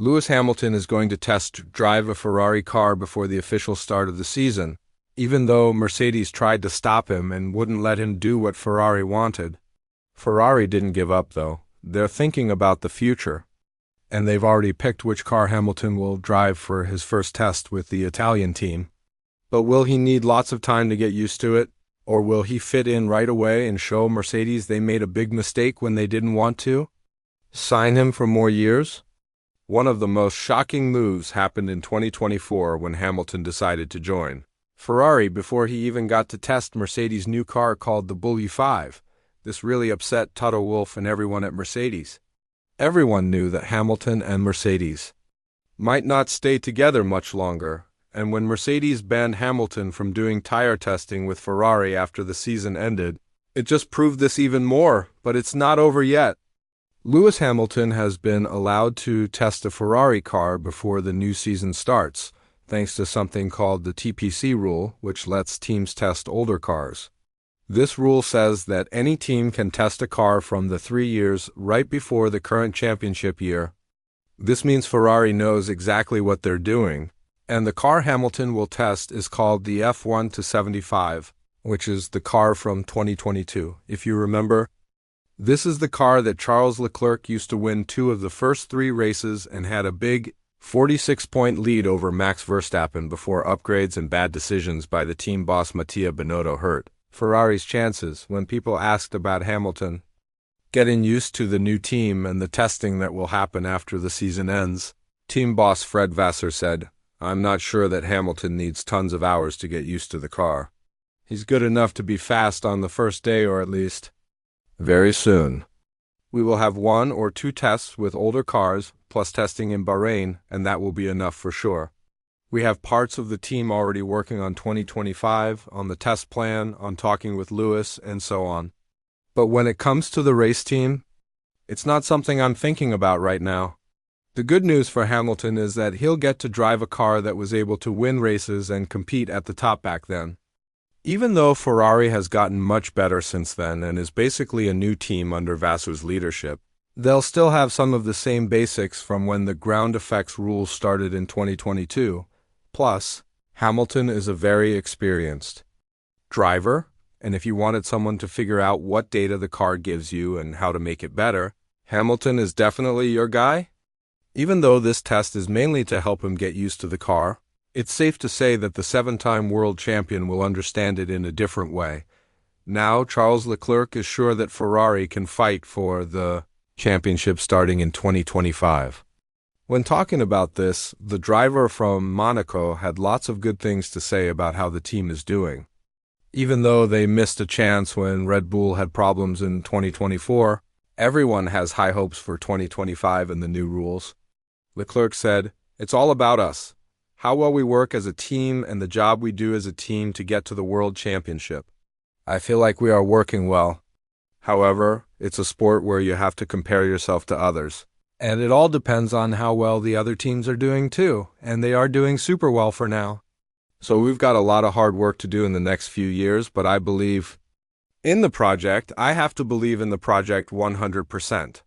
Lewis Hamilton is going to test drive a Ferrari car before the official start of the season, even though Mercedes tried to stop him and wouldn't let him do what Ferrari wanted. Ferrari didn't give up, though. They're thinking about the future, and they've already picked which car Hamilton will drive for his first test with the Italian team. But will he need lots of time to get used to it, or will he fit in right away and show Mercedes they made a big mistake when they didn't want to? Sign him for more years? One of the most shocking moves happened in 2024 when Hamilton decided to join Ferrari before he even got to test Mercedes' new car called the Bully 5. This really upset Toto Wolff and everyone at Mercedes. Everyone knew that Hamilton and Mercedes might not stay together much longer, and when Mercedes banned Hamilton from doing tire testing with Ferrari after the season ended, it just proved this even more, but it's not over yet. Lewis Hamilton has been allowed to test a Ferrari car before the new season starts, thanks to something called the TPC rule, which lets teams test older cars. This rule says that any team can test a car from the 3 years right before the current championship year. This means Ferrari knows exactly what they're doing, and the car Hamilton will test is called the F1 to 75, which is the car from 2022. If you remember, this is the car that Charles Leclerc used to win 2 of the first 3 races and had a big 46-point lead over Max Verstappen before upgrades and bad decisions by the team boss Mattia Binotto hurt Ferrari's chances. When people asked about Hamilton getting used to the new team and the testing that will happen after the season ends, team boss Fred Vasseur said, "I'm not sure that Hamilton needs tons of hours to get used to the car. He's good enough to be fast on the first day, or at least very soon. We will have 1 or 2 tests with older cars, plus testing in Bahrain, and that will be enough for sure. We have parts of the team already working on 2025, on the test plan, on talking with Lewis, and so on. But when it comes to the race team, it's not something I'm thinking about right now." The good news for Hamilton is that he'll get to drive a car that was able to win races and compete at the top back then. Even though Ferrari has gotten much better since then and is basically a new team under Vasseur's leadership, they'll still have some of the same basics from when the ground effects rules started in 2022. Plus, Hamilton is a very experienced driver, and if you wanted someone to figure out what data the car gives you and how to make it better, Hamilton is definitely your guy. Even though this test is mainly to help him get used to the car, it's safe to say that the 7-time world champion will understand it in a different way. Now, Charles Leclerc is sure that Ferrari can fight for the championship starting in 2025. When talking about this, the driver from Monaco had lots of good things to say about how the team is doing. Even though they missed a chance when Red Bull had problems in 2024, everyone has high hopes for 2025 and the new rules. Leclerc said, "It's all about us. How well we work as a team and the job we do as a team to get to the World Championship. I feel like we are working well. However, it's a sport where you have to compare yourself to others. And it all depends on how well the other teams are doing too, and they are doing super well for now. So we've got a lot of hard work to do in the next few years, but I believe in the project. I have to believe in the project 100%.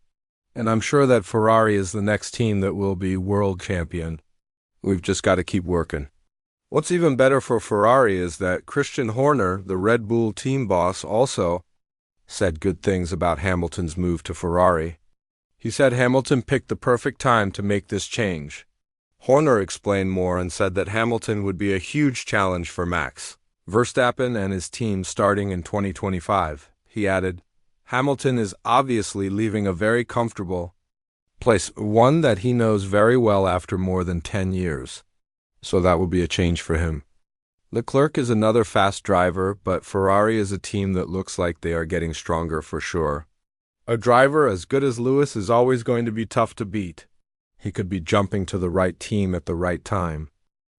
And I'm sure that Ferrari is the next team that will be world champion. We've just got to keep working." What's even better for Ferrari is that Christian Horner, the Red Bull team boss, also said good things about Hamilton's move to Ferrari. He said Hamilton picked the perfect time to make this change. Horner explained more and said that Hamilton would be a huge challenge for Max Verstappen and his team starting in 2025. He added, "Hamilton is obviously leaving a very comfortable place, one that he knows very well after more than 10 years. So that will be a change for him." Leclerc is another fast driver, but Ferrari is a team that looks like they are getting stronger for sure. A driver as good as Lewis is always going to be tough to beat. He could be jumping to the right team at the right time.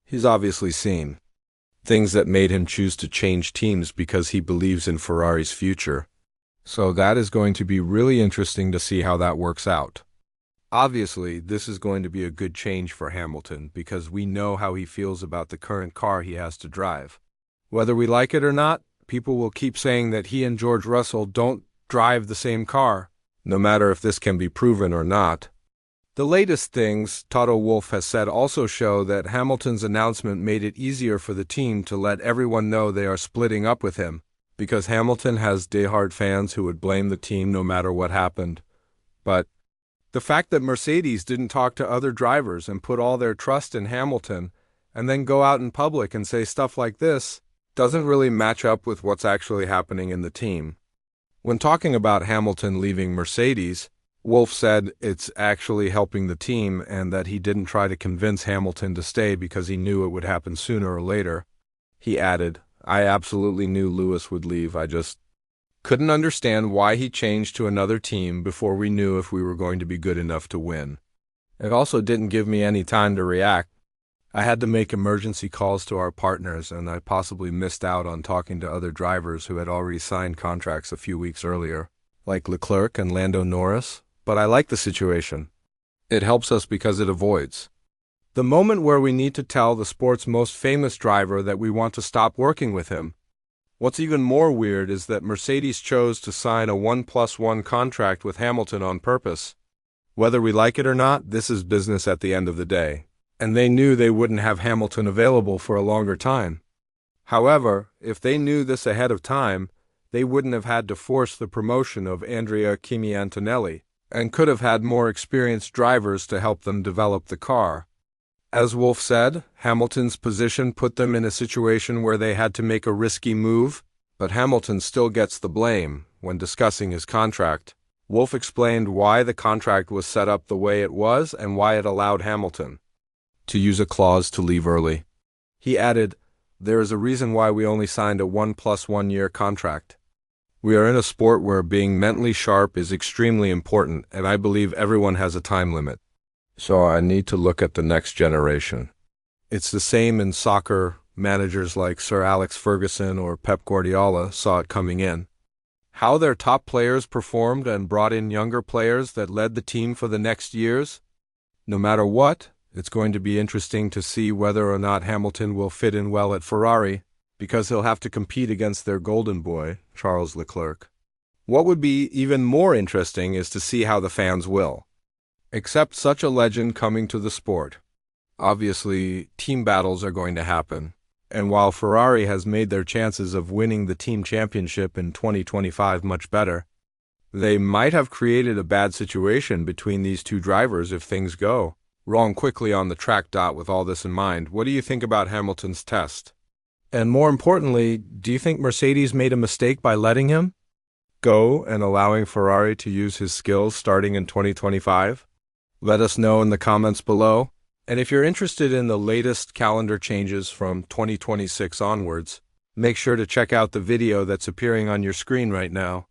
He's obviously seen things that made him choose to change teams because he believes in Ferrari's future. So that is going to be really interesting to see how that works out. Obviously, this is going to be a good change for Hamilton because we know how he feels about the current car he has to drive. Whether we like it or not, people will keep saying that he and George Russell don't drive the same car, no matter if this can be proven or not. The latest things Toto Wolff has said also show that Hamilton's announcement made it easier for the team to let everyone know they are splitting up with him, because Hamilton has diehard fans who would blame the team no matter what happened. But the fact that Mercedes didn't talk to other drivers and put all their trust in Hamilton and then go out in public and say stuff like this doesn't really match up with what's actually happening in the team. When talking about Hamilton leaving Mercedes, Wolff said it's actually helping the team and that he didn't try to convince Hamilton to stay because he knew it would happen sooner or later. He added, "I absolutely knew Lewis would leave. I just couldn't understand why he changed to another team before we knew if we were going to be good enough to win. It also didn't give me any time to react. I had to make emergency calls to our partners, and I possibly missed out on talking to other drivers who had already signed contracts a few weeks earlier, like Leclerc and Lando Norris. But I like the situation. It helps us because it avoids the moment where we need to tell the sport's most famous driver that we want to stop working with him. What's even more weird is that Mercedes chose to sign a 1+1 contract with Hamilton on purpose. Whether we like it or not, this is business at the end of the day. And they knew they wouldn't have Hamilton available for a longer time. However, if they knew this ahead of time, they wouldn't have had to force the promotion of Andrea Kimi Antonelli, and could have had more experienced drivers to help them develop the car. As Wolff said, Hamilton's position put them in a situation where they had to make a risky move, but Hamilton still gets the blame. When discussing his contract, Wolff explained why the contract was set up the way it was and why it allowed Hamilton to use a clause to leave early. He added, "There is a reason why we only signed a 1+1 year contract. We are in a sport where being mentally sharp is extremely important, and I believe everyone has a time limit. So I need to look at the next generation." It's the same in soccer. Managers like Sir Alex Ferguson or Pep Guardiola saw it coming in. How their top players performed and brought in younger players that led the team for the next years. No matter what, it's going to be interesting to see whether or not Hamilton will fit in well at Ferrari, because he'll have to compete against their golden boy, Charles Leclerc. What would be even more interesting is to see how the fans will accept such a legend coming to the sport. Obviously, team battles are going to happen, and while Ferrari has made their chances of winning the team championship in 2025 much better, they might have created a bad situation between these two drivers if things go wrong quickly on the track. With all this in mind, what do you think about Hamilton's test? And more importantly, do you think Mercedes made a mistake by letting him go and allowing Ferrari to use his skills starting in 2025? Let us know in the comments below. And if you're interested in the latest calendar changes from 2026 onwards, make sure to check out the video that's appearing on your screen right now.